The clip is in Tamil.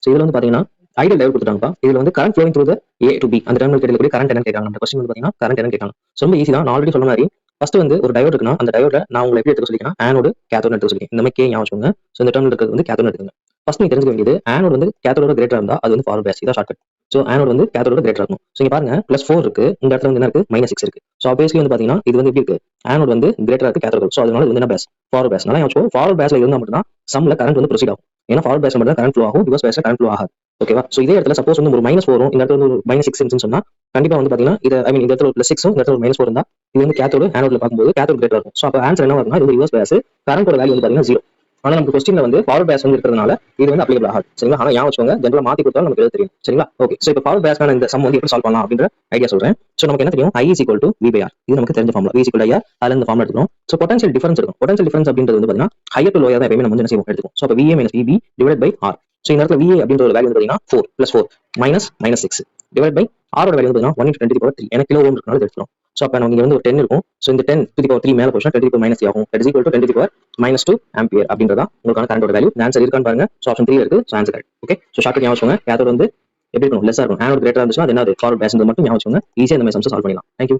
ஸோ இதுல வந்து பாத்தீங்கன்னா ஐடியல் டையோடு கொடுத்துட்டாங்கப்பா. இதுல வந்து current flowing through the A to B அந்த டெர்மினல் கிடைக்கக்கூடிய கரண்ட் என்னன்னு கேட்கறாங்க. அந்த கொஸ்டின் வந்து பாத்தீங்கன்னா கரண்ட் என்னன்னு கேட்கறாங்க. ரொம்ப ஈஸி தான். நான் ஆல்ரெடி சொன்ன மாதிரி ஃபர்ஸ்ட் வந்து ஒரு டயோடு இருக்குன்னா அந்த டயோட நான் உங்களை எப்படி எடுத்துக்க சொல்லிக்கிறேன், ஆனோடு கேத்தோடு எடுத்துக்க சொல்லிக்கிறேன். இந்த மாதிரி கே ஞாபகம் வச்சுக்கோங்க. ஸோ இந்த டெர்மினல் இருக்கிறது வந்து கேத்தோடு எடுத்துங்க. ஃபர்ஸ்ட் நீங்க தெரிஞ்சுக்க வேண்டியது ஆனோடு வந்து கேத்தோட கிரேட்டரா இருந்தா அது வந்து ஃபார்வர்ட் பேஸ். இதான் ஷார்ட்கட். ஸோ ஆனோடு வந்து கேத்தோட கிரேட்டரா இருக்கும். ஸோ இங்க பாருங்க +4 இருக்கு. இந்த இடத்துல வந்து என்ன இருக்கு, -6 இருக்கு. ஸோ ஆப்வியஸ்லி வந்து பாத்தீங்கன்னா இது வந்து எப்படி இருக்கு, ஆனோடு வந்து கிரேட்டரா இருக்கு கேத்தோட. ஸோ அதனால இது வந்து என்ன பேஸ், ஃபார்வர்ட் பேஸ். நல்லா ஞாபகம். ஃபார்வர்ட் பேஸ்ல இருந்தா மட்டும் தான் சம்ல கரண்ட் வந்து ப்ரொசீட் ஆகும். ஏன்னா ஃபார்வர்ட் பேஸ்ல மட்டும் தான் கரண்ட் ஃப்ளோ ஆகும், ரிவர்ஸ் பேஸ்ல கரண்ட் ஃப்ளோ ஆகாது. ஓகேவா? ஸோ இதே இடத்துல சப்போஸ் வந்து ஒரு -4 வரும், இந்த இடத்துல வந்து ஒரு -6 இருந்துச்சுன்னு சொன்னா கண்டிப்பா வந்து பாத்தீங்கன்னா இது ஐ மீன் இந்த இடத்துல ஒரு +6 இந்த இடத்துல ஒரு -4 இருந்தா இது வந்து கேத்தோடு ஆனோட்ல பார்க்கும்போது கேத்தோடு கிரேட்டரா இருக்கும். ஸோ அப்போ ஆன்சர் என்ன வரும்னா இது ரிவர்ஸ் பேஸ், கரண்டோட வேல்யூ வந்து பாத்தீங்கன்னா 0. ஆனா நமக்கு கொஸ்டின்ல வந்து ஃபார்வர்ட் பேஸ் வந்து இருக்கிறதுனால இது வந்து அப்ளிகபிள் ஆகாது. சரிங்களா? ஆனா ஞாபகம் வச்சுக்கோங்க, ஜெனரலா மாத்தி கொடுத்தாலும் நமக்கு எழுத தெரியும். சரிங்களா? ஓகே. ஸோ இப்போ ஃபார்வர்ட் பேஸ்க்கான இந்த சம் வந்து எப்படி சால்வ் பண்ணலாம் அப்படின்ற ஐடியா சொல்றேன். ஸோ நமக்கு என்ன தெரியும், I = V/R. இது நமக்கு தெரிஞ்ச ஃபார்முலா. V = IR. அதுல இந்த ஃபார்முலா எடுத்துக்கணும். ஸோ பொட்டன்ஷியல் டிஃபரன்ஸ் இருக்கும். பொட்டன்ஷியல் டிஃபரன்ஸ் அப்படின்றது வந்து பாத்தீங்கன்னா ஹையர் டு லோயர் தான் எப்பவுமே நம்ம வந்து என்ன செய்வோம் எடுத்துக்கோம். ஸோ அப்போ VA - VB / R. ஸோ இந்த இடத்துல VA அப்படின்ற ஒரு வேல்யூ வந்து பாத்தீங்கன்னா 4 +4 -6 டிவைட் பை R ஓட வேல்யூ வந்து பாத்தீங்கன்னா 1 × 10⁻³ எனக்கு கிலோ ஓம் இருக்கனால எடுத்துக்கிறோம். ஸோ அப்போ நமக்கு இங்க வந்து ஒரு 10 இருக்கும். ஸோ இந்த 10⁻³ மேல போச்சுன்னா 10⁻³ ஆகும். That is equal to 10⁻² ampere அப்படின்றதா உங்களுக்கான கரண்டோட வேல்யூ. இந்த ஆன்சர் இருக்கான்னு பாருங்க. ஸோ ஆப்ஷன் 3 இருக்கு. So answer correct. Okay. So shortcut ஞாபகம் வச்சுக்கோங்க. கேத்தோட வந்து எப்படி இருக்கும், லெஸ்ஸா இருக்கும். ஆனோட் கிரேட்டரா இருந்துச்சுன்னா அது என்னது, ஃபார்வர்ட் பேஸ். மட்டும் ஞாபகம் வச்சுக்கோங்க. ஈஸியா இந்த மாதிரி சம்ஸ் சால்வ் பண்ணிடலாம். தேங்க்யூ.